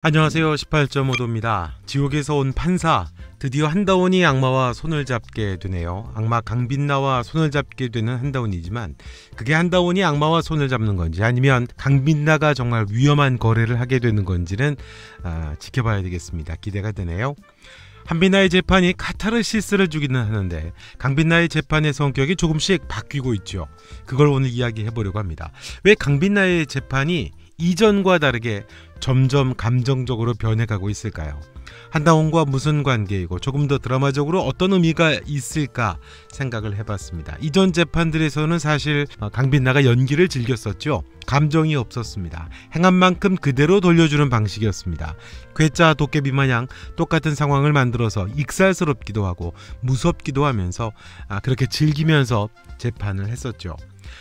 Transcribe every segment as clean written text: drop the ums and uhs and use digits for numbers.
안녕하세요. 18.5도입니다. 지옥에서 온 판사, 드디어 한다원이 악마와 손을 잡게 되네요. 악마 강빛나와 손을 잡게 되는 한다원이지만 그게 한다원이 악마와 손을 잡는 건지 아니면 강빛나가 정말 위험한 거래를 하게 되는 건지는 지켜봐야 되겠습니다. 기대가 되네요. 한빛나의 재판이 카타르시스를 주기는 하는데 강빛나의 재판의 성격이 조금씩 바뀌고 있죠. 그걸 오늘 이야기해 보려고 합니다. 왜 강빛나의 재판이 이전과 다르게 점점 감정적으로 변해가고 있을까요? 한다원과 무슨 관계이고 조금 더 드라마적으로 어떤 의미가 있을까 생각을 해봤습니다. 이전 재판들에서는 사실 강빛나가 연기를 즐겼었죠. 감정이 없었습니다. 행한 만큼 그대로 돌려주는 방식이었습니다. 괴짜 도깨비 마냥 똑같은 상황을 만들어서 익살스럽기도 하고 무섭기도 하면서 그렇게 즐기면서 재판을 했었죠.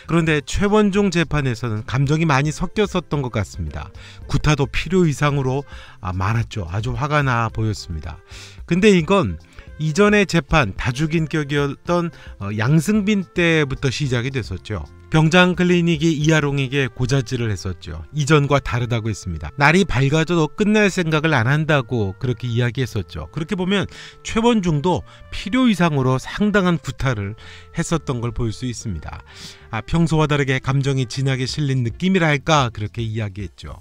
그런데 최원종 재판에서는 감정이 많이 섞였었던 것 같습니다. 구타도 필요 이상으로 많았죠. 아주 화가 나 보였습니다. 근데 이건 이전의 재판 다죽인격이었던 양승빈 때부터 시작이 됐었죠. 병장 클리닉이 이하롱에게 고자질을 했었죠. 이전과 다르다고 했습니다. 날이 밝아져도 끝날 생각을 안 한다고 그렇게 이야기했었죠. 그렇게 보면 최원중도 필요 이상으로 상당한 구타를 했었던 걸 볼 수 있습니다. 평소와 다르게 감정이 진하게 실린 느낌이랄까 그렇게 이야기했죠.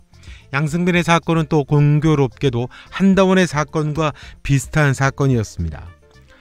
양승빈의 사건은 또 공교롭게도 한다원의 사건과 비슷한 사건이었습니다.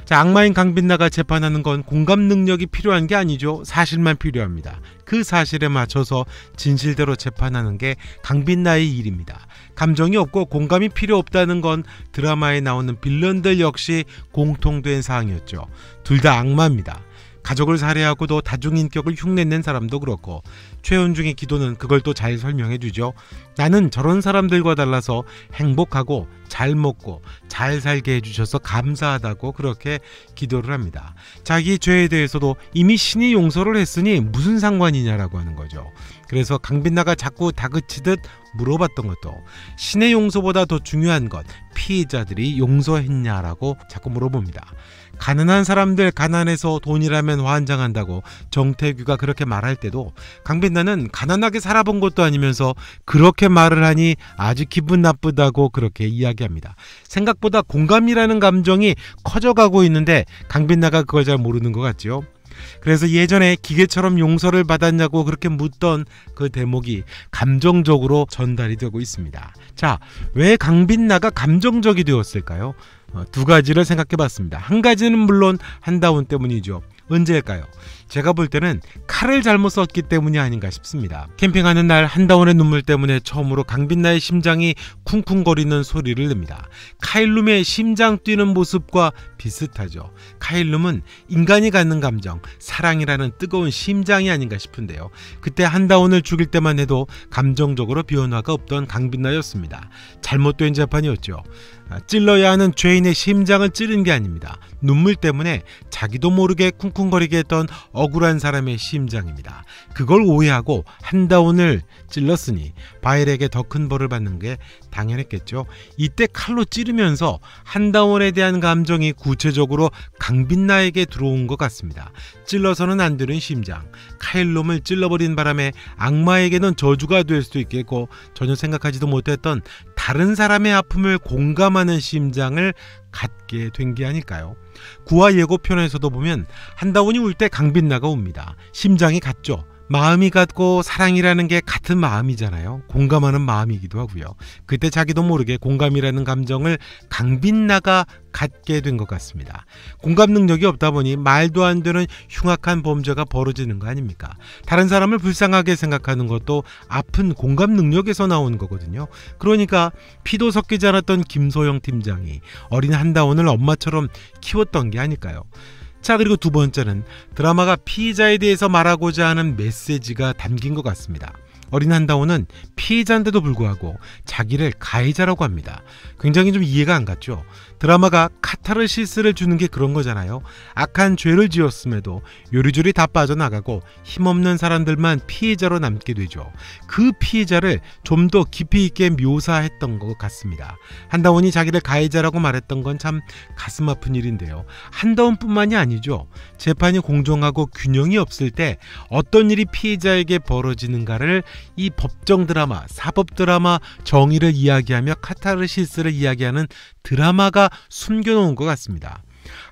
자, 악마인 강빛나가 재판하는 건 공감 능력이 필요한 게 아니죠. 사실만 필요합니다. 그 사실에 맞춰서 진실대로 재판하는 게 강빛나의 일입니다. 감정이 없고 공감이 필요 없다는 건 드라마에 나오는 빌런들 역시 공통된 사항이었죠. 둘 다 악마입니다. 가족을 살해하고도 다중인격을 흉내낸 사람도 그렇고 최원중의 기도는 그걸 또 잘 설명해 주죠. 나는 저런 사람들과 달라서 행복하고 잘 먹고 잘 살게 해주셔서 감사하다고 그렇게 기도를 합니다. 자기 죄에 대해서도 이미 신이 용서를 했으니 무슨 상관이냐라고 하는 거죠. 그래서 강빛나가 자꾸 다그치듯 물어봤던 것도 신의 용서보다 더 중요한 것, 피해자들이 용서했냐라고 자꾸 물어봅니다. 가난한 사람들 가난해서 돈이라면 환장한다고 정태규가 그렇게 말할 때도 강빛나는 가난하게 살아본 것도 아니면서 그렇게 말을 하니 아주 기분 나쁘다고 그렇게 이야기합니다. 생각보다 공감이라는 감정이 커져가고 있는데 강빛나가 그걸 잘 모르는 것 같죠. 그래서 예전에 기계처럼 용서를 받았냐고 그렇게 묻던 그 대목이 감정적으로 전달이 되고 있습니다. 자, 왜 강빛나가 감정적이 되었을까요? 두 가지를 생각해 봤습니다. 한 가지는 물론 한다원 때문이죠. 언제일까요? 제가 볼 때는 칼을 잘못 썼기 때문이 아닌가 싶습니다. 캠핑하는 날 한다원의 눈물 때문에 처음으로 강빛나의 심장이 쿵쿵거리는 소리를 냅니다. 카일룸의 심장 뛰는 모습과 비슷하죠. 카일룸은 인간이 갖는 감정, 사랑이라는 뜨거운 심장이 아닌가 싶은데요. 그때 한다원을 죽일 때만 해도 감정적으로 변화가 없던 강빛나였습니다. 잘못된 재판이었죠. 찔러야 하는 죄인의 심장을 찌른 게 아닙니다. 눈물 때문에 자기도 모르게 쿵쿵거리게 했던 억울한 사람의 심장입니다. 그걸 오해하고 한다원을 찔렀으니 바엘에게 더 큰 벌을 받는 게 당연했겠죠. 이때 칼로 찌르면서 한다원에 대한 감정이 구체적으로 강빛나에게 들어온 것 같습니다. 찔러서는 안 되는 심장, 카일롬을 찔러버린 바람에 악마에게는 저주가 될 수도 있겠고 전혀 생각하지도 못했던 다른 사람의 아픔을 공감하는 심장을 갖게 된 게 아닐까요? 구화 예고편에서도 보면 한다원이 울 때 강빛나가 웁니다. 심장이 같죠. 마음이 같고 사랑이라는 게 같은 마음이잖아요. 공감하는 마음이기도 하고요. 그때 자기도 모르게 공감이라는 감정을 강빛나가 갖게 된 것 같습니다. 공감 능력이 없다 보니 말도 안 되는 흉악한 범죄가 벌어지는 거 아닙니까? 다른 사람을 불쌍하게 생각하는 것도 아픈 공감 능력에서 나오는 거거든요. 그러니까 피도 섞이지 않았던 김소영 팀장이 어린 한다원을 엄마처럼 키웠던 게 아닐까요? 자, 그리고 두 번째는 드라마가 피의자에 대해서 말하고자 하는 메시지가 담긴 것 같습니다. 어린 한다원은 피해자인데도 불구하고 자기를 가해자라고 합니다. 굉장히 좀 이해가 안 갔죠. 드라마가 카타르시스를 주는 게 그런 거잖아요. 악한 죄를 지었음에도 요리조리 다 빠져나가고 힘없는 사람들만 피해자로 남게 되죠. 그 피해자를 좀 더 깊이 있게 묘사했던 것 같습니다. 한다원이 자기를 가해자라고 말했던 건 참 가슴 아픈 일인데요. 한다원뿐만이 아니죠. 재판이 공정하고 균형이 없을 때 어떤 일이 피해자에게 벌어지는가를 이 법정 드라마, 사법 드라마, 정의를 이야기하며 카타르시스를 이야기하는 드라마가 숨겨놓은 것 같습니다.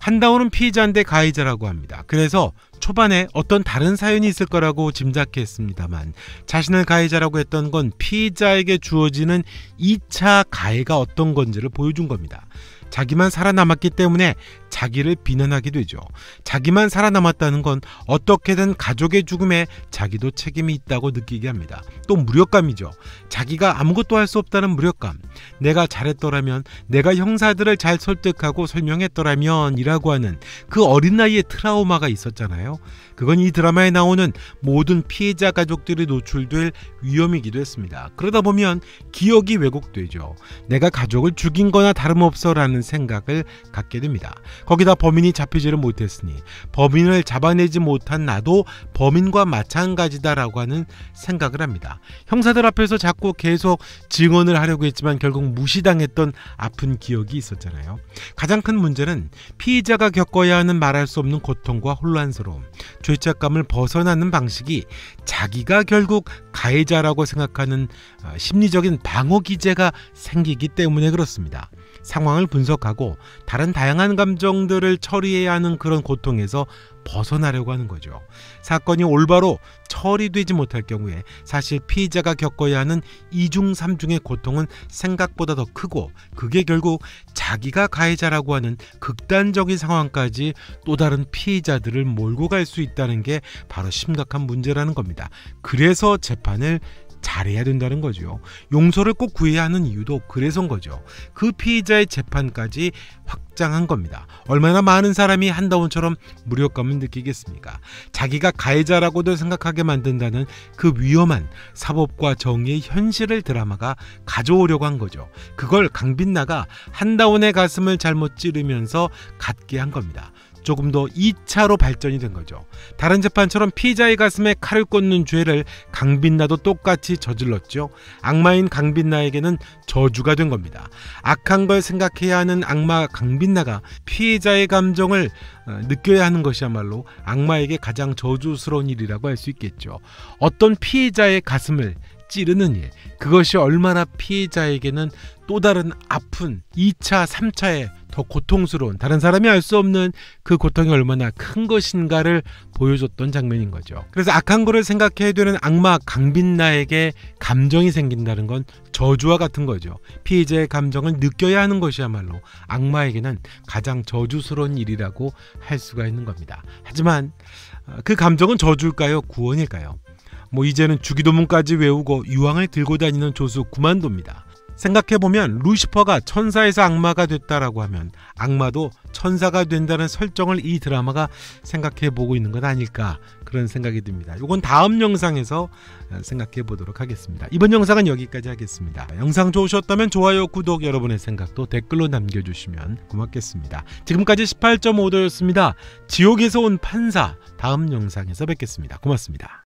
한다온은 피의자인데 가해자라고 합니다. 그래서 초반에 어떤 다른 사연이 있을 거라고 짐작했습니다만 자신을 가해자라고 했던 건 피의자에게 주어지는 2차 가해가 어떤 건지를 보여준 겁니다. 자기만 살아남았기 때문에 자기를 비난하게 되죠. 자기만 살아남았다는 건 어떻게든 가족의 죽음에 자기도 책임이 있다고 느끼게 합니다. 또 무력감이죠. 자기가 아무것도 할 수 없다는 무력감. 내가 잘했더라면, 내가 형사들을 잘 설득하고 설명했더라면 이라고 하는 그 어린 나이의 트라우마가 있었잖아요. 그건 이 드라마에 나오는 모든 피해자 가족들이 노출될 위험이기도 했습니다. 그러다 보면 기억이 왜곡되죠. 내가 가족을 죽인 거나 다름없어 라는 생각을 갖게 됩니다. 거기다 범인이 잡히지를 못했으니 범인을 잡아내지 못한 나도 범인과 마찬가지다라고 하는 생각을 합니다. 형사들 앞에서 자꾸 계속 증언을 하려고 했지만 결국 무시당했던 아픈 기억이 있었잖아요. 가장 큰 문제는 피의자가 겪어야 하는 말할 수 없는 고통과 혼란스러움, 죄책감을 벗어나는 방식이 자기가 결국 가해자라고 생각하는 심리적인 방어 기제가 생기기 때문에 그렇습니다. 상황을 분석하고 다른 다양한 감정들을 처리해야 하는 그런 고통에서 벗어나려고 하는 거죠. 사건이 올바로 처리되지 못할 경우에 사실 피의자가 겪어야 하는 2중 3중의 고통은 생각보다 더 크고 그게 결국 자기가 가해자라고 하는 극단적인 상황까지 또 다른 피의자들을 몰고 갈 수 있다는 게 바로 심각한 문제라는 겁니다. 그래서 재판을 잘해야 된다는 거죠. 용서를 꼭 구해야 하는 이유도 그래서인 거죠. 그 피의자의 재판까지 확장한 겁니다. 얼마나 많은 사람이 한다온처럼 무력감을 느끼겠습니까? 자기가 가해자라고도 생각하게 만든다는 그 위험한 사법과 정의의 현실을 드라마가 가져오려고 한 거죠. 그걸 강빛나가 한다온의 가슴을 잘못 찌르면서 갖게 한 겁니다. 조금 더 2차로 발전이 된 거죠. 다른 재판처럼 피의자의 가슴에 칼을 꽂는 죄를 강빛나도 똑같이 저질렀죠. 악마인 강빛나에게는 저주가 된 겁니다. 악한 걸 생각해야 하는 악마 강빛나가 피의자의 감정을 느껴야 하는 것이야말로 악마에게 가장 저주스러운 일이라고 할 수 있겠죠. 어떤 피의자의 가슴을 찌르는 일, 그것이 얼마나 피해자에게는 또 다른 아픈 2차, 3차의 더 고통스러운, 다른 사람이 알 수 없는 그 고통이 얼마나 큰 것인가를 보여줬던 장면인 거죠. 그래서 악한 거를 생각해야 되는 악마 강빛나에게 감정이 생긴다는 건 저주와 같은 거죠. 피해자의 감정을 느껴야 하는 것이야말로 악마에게는 가장 저주스러운 일이라고 할 수가 있는 겁니다. 하지만 그 감정은 저주일까요? 구원일까요? 이제는 주기도문까지 외우고 유황을 들고 다니는 조수 그만둡니다. 생각해보면 루시퍼가 천사에서 악마가 됐다라고 하면 악마도 천사가 된다는 설정을 이 드라마가 생각해보고 있는 건 아닐까, 그런 생각이 듭니다. 이건 다음 영상에서 생각해보도록 하겠습니다. 이번 영상은 여기까지 하겠습니다. 영상 좋으셨다면 좋아요, 구독, 여러분의 생각도 댓글로 남겨주시면 고맙겠습니다. 지금까지 18.5도였습니다. 지옥에서 온 판사, 다음 영상에서 뵙겠습니다. 고맙습니다.